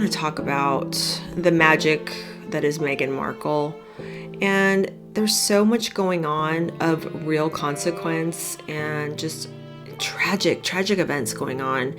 want to talk about the magic that is Meghan Markle. And there's so much going on of real consequence and just tragic events going on.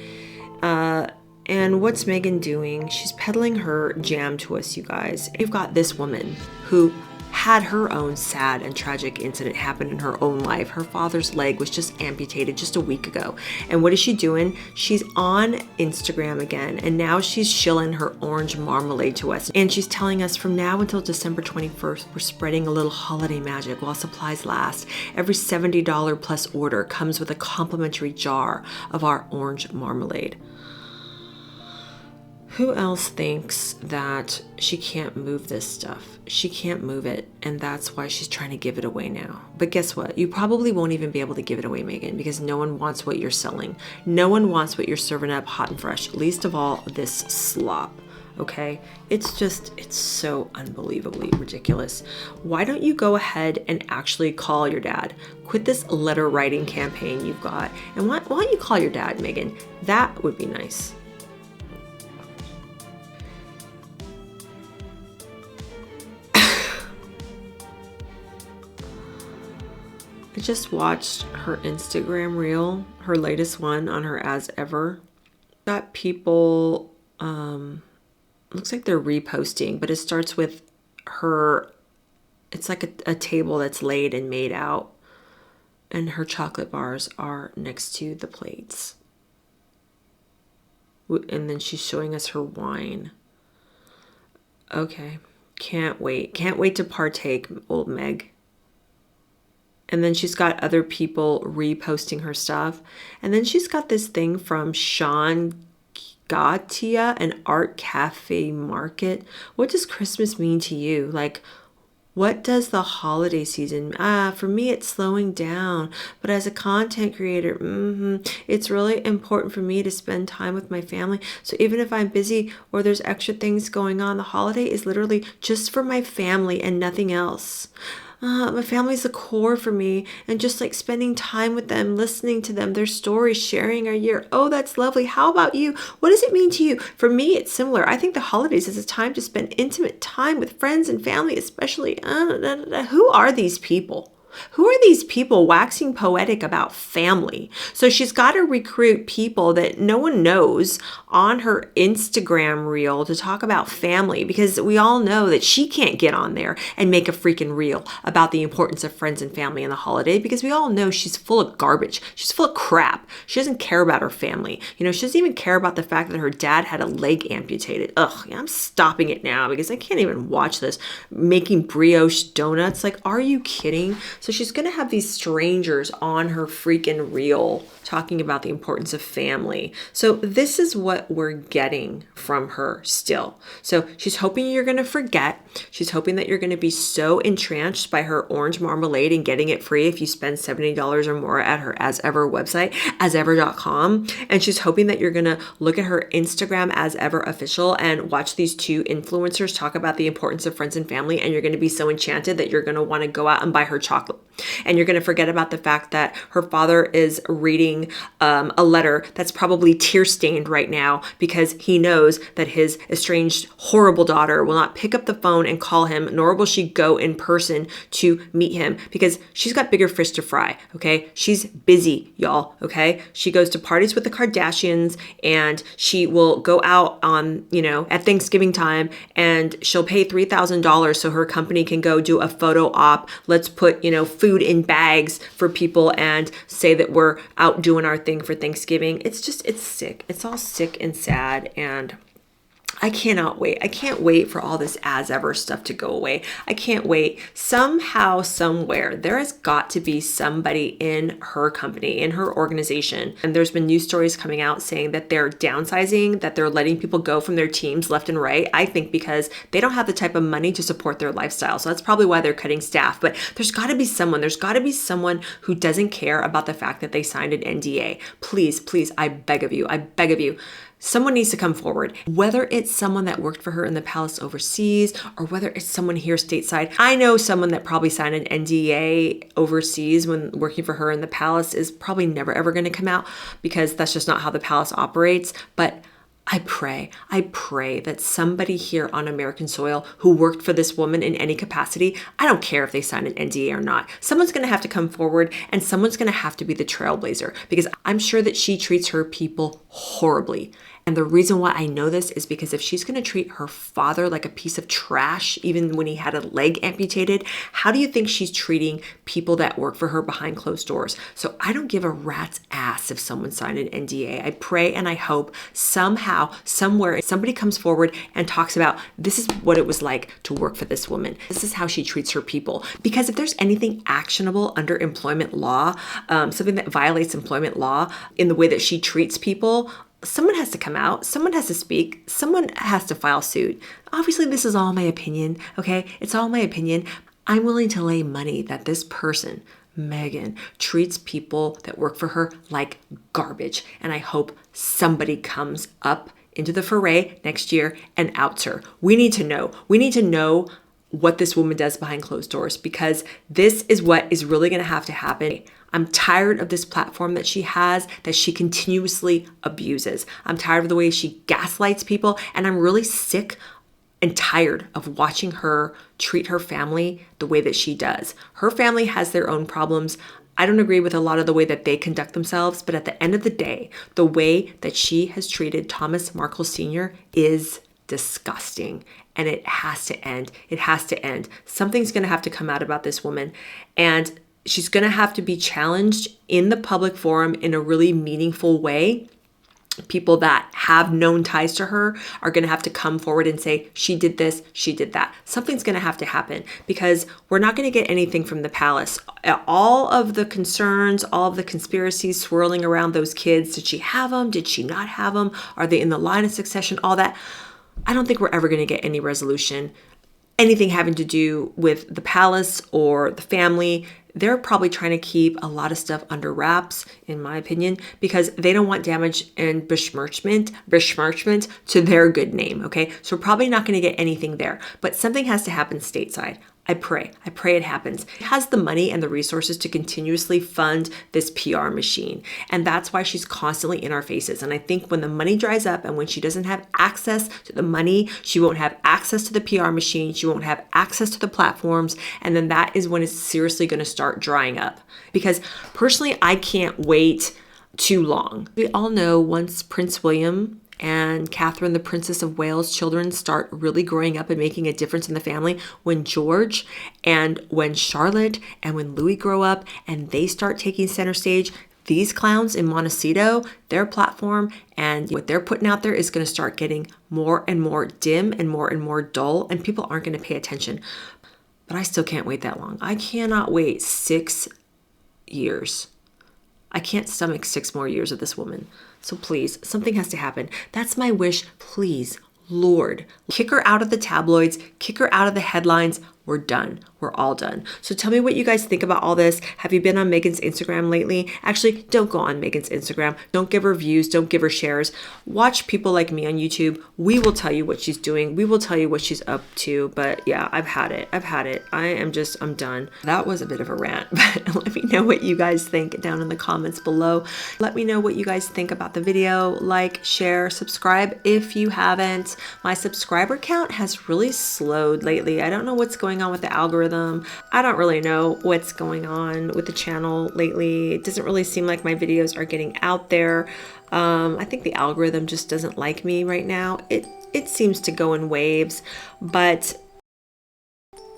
And what's Meghan doing? She's peddling her jam to us, you guys. You've got this woman who had her own sad and tragic incident happen in her own life. Her father's leg was just amputated just a week ago. And what is she doing? She's on Instagram again, and now she's shilling her orange marmalade to us. And she's telling us from now until December 21st, we're spreading a little holiday magic while supplies last. Every $70 plus order comes with a complimentary jar of our orange marmalade. Who else thinks that she can't move this stuff? She can't move it, and that's why she's trying to give it away now. But guess what? You probably won't even be able to give it away, Meghan, because no one wants what you're selling. No one wants what you're serving up hot and fresh, least of all this slop, okay? It's so unbelievably ridiculous. Why don't you go ahead and actually call your dad? Quit this letter writing campaign you've got, and why don't you call your dad, Meghan? That would be nice. I just watched her Instagram reel, her latest one on her As Ever. Got people, looks like they're reposting, but it starts with her, it's like a table that's laid and made out, and her chocolate bars are next to the plates. And then she's showing us her wine. Okay, can't wait to partake, old Meg. And then she's got other people reposting her stuff. And then she's got this thing from Sean Gatia, an art cafe market. What does Christmas mean to you? Like, what does the holiday season? For me, it's slowing down. But as a content creator, it's really important for me to spend time with my family. So even if I'm busy or there's extra things going on, the holiday is literally just for my family and nothing else. My family's the core for me, and just like spending time with them, listening to them, their stories, sharing our year. Oh, that's lovely. How about you? What does it mean to you? For me, it's similar. I think the holidays is a time to spend intimate time with friends and family, especially. Who are these people? Who are these people waxing poetic about family? So she's got to recruit people that no one knows on her Instagram reel to talk about family, because we all know that she can't get on there and make a freaking reel about the importance of friends and family in the holiday, because we all know she's full of garbage. She's full of crap. She doesn't care about her family. She doesn't even care about the fact that her dad had a leg amputated. I'm stopping it now because I can't even watch this. Making brioche donuts. Like, are you kidding? So she's going to have these strangers on her freaking reel talking about the importance of family. So this is what we're getting from her still. So she's hoping you're going to forget. She's hoping that you're going to be so entranced by her orange marmalade and getting it free if you spend $70 or more at her As Ever website, asever.com. And she's hoping that you're going to look at her Instagram As Ever official and watch these two influencers talk about the importance of friends and family. And you're going to be so enchanted that you're going to want to go out and buy her chocolate. And you're going to forget about the fact that her father is reading a letter that's probably tear-stained right now because he knows that his estranged, horrible daughter will not pick up the phone and call him, nor will she go in person to meet him because she's got bigger fish to fry, okay? She's busy, y'all, okay? She goes to parties with the Kardashians, and she will go out on, at Thanksgiving time, and she'll pay $3,000 so her company can go do a photo op. Let's put, food in bags for people and say that we're out doing our thing for Thanksgiving. It's sick. It's all sick and sad, and I cannot wait. I can't wait for all this As Ever stuff to go away. I can't wait. Somehow, somewhere, there has got to be somebody in her company, in her organization. And there's been news stories coming out saying that they're downsizing, that they're letting people go from their teams left and right. I think because they don't have the type of money to support their lifestyle. So that's probably why they're cutting staff. But there's got to be someone. There's got to be someone who doesn't care about the fact that they signed an NDA. Please, I beg of you. Someone needs to come forward, whether it's someone that worked for her in the palace overseas or whether it's someone here stateside. I know someone that probably signed an NDA overseas when working for her in the palace is probably never, ever going to come out because that's just not how the palace operates. But I pray that somebody here on American soil who worked for this woman in any capacity, I don't care if they signed an NDA or not, someone's going to have to come forward and someone's going to have to be the trailblazer, because I'm sure that she treats her people horribly. And the reason why I know this is because if she's going to treat her father like a piece of trash, even when he had a leg amputated, how do you think she's treating people that work for her behind closed doors? So I don't give a rat's ass if someone signed an NDA. I pray and I hope somehow, somewhere, somebody comes forward and talks about this is what it was like to work for this woman. This is how she treats her people. Because if there's anything actionable under employment law, something that violates employment law in the way that she treats people, someone has to come out, someone has to speak, someone has to file suit. Obviously, this is all my opinion, okay? It's all my opinion. I'm willing to lay money that this person, Meghan, treats people that work for her like garbage. And I hope somebody comes up into the foray next year and outs her. We need to know. We need to know what this woman does behind closed doors, because this is what is really going to have to happen. I'm tired of this platform that she has that she continuously abuses. I'm tired of the way she gaslights people, and I'm really sick and tired of watching her treat her family the way that she does. Her family has their own problems. I don't agree with a lot of the way that they conduct themselves, but at the end of the day, the way that she has treated Thomas Markle Sr. is disgusting, and it has to end. It has to end. Something's going to have to come out about this woman, and she's going to have to be challenged in the public forum in a really meaningful way. People that have known ties to her are going to have to come forward and say, she did this, she did that. Something's going to have to happen, because we're not going to get anything from the palace. All of the concerns, all of the conspiracies swirling around those kids, did she have them? Did she not have them? Are they in the line of succession? All that. I don't think we're ever going to get any resolution. Anything having to do with the palace or the family, they're probably trying to keep a lot of stuff under wraps, in my opinion, because they don't want damage and besmirchment to their good name, okay? So we're probably not going to get anything there, but something has to happen stateside. I pray it happens. She has the money and the resources to continuously fund this PR machine. And that's why she's constantly in our faces. And I think when the money dries up and when she doesn't have access to the money, she won't have access to the PR machine, she won't have access to the platforms. And then that is when it's seriously going to start drying up. Because personally, I can't wait too long. We all know once Prince William and Catherine, the Princess of Wales children start really growing up and making a difference in the family, when George and when Charlotte and when Louis grow up and they start taking center stage, these clowns in Montecito, their platform and what they're putting out there is going to start getting more and more dim and more dull, and people aren't going to pay attention. But I still can't wait that long. I cannot wait 6 years. I can't stomach 6 more years of this woman. So please, something has to happen. That's my wish. Please, Lord, kick her out of the tabloids, kick her out of the headlines. We're done. We're all done. So tell me what you guys think about all this. Have you been on Meghan's Instagram lately? Actually, don't go on Meghan's Instagram. Don't give her views. Don't give her shares. Watch people like me on YouTube. We will tell you what she's doing. We will tell you what she's up to. But yeah, I've had it. I'm done. That was a bit of a rant, but let me know what you guys think down in the comments below. Let me know what you guys think about the video. Like, share, subscribe if you haven't. My subscriber count has really slowed lately. I don't know what's going on with the algorithm. I don't really know what's going on with the channel lately. It doesn't really seem like my videos are getting out there. I think the algorithm just doesn't like me right now. It seems to go in waves, but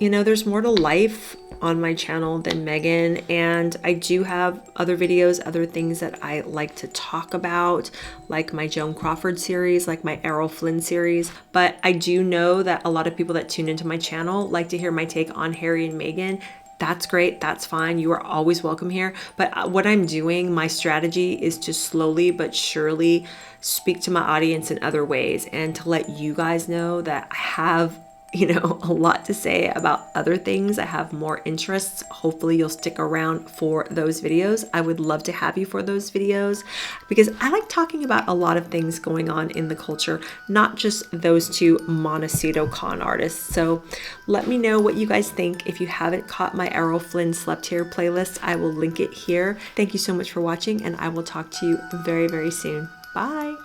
you know, there's more to life on my channel than Meghan, and I do have other videos, other things that I like to talk about, like my Joan Crawford series, like my Errol Flynn series. But I do know that a lot of people that tune into my channel like to hear my take on Harry and Meghan. That's great. That's fine. You are always welcome here. But what I'm doing, my strategy is to slowly but surely speak to my audience in other ways, and to let you guys know that I have a lot to say about other things. I have more interests. Hopefully you'll stick around for those videos. I would love to have you for those videos, because I like talking about a lot of things going on in the culture, not just those two Montecito con artists. So let me know what you guys think. If you haven't caught my Errol Flynn Slept Here playlist, I will link it here. Thank you so much for watching, and I will talk to you very, very soon. Bye.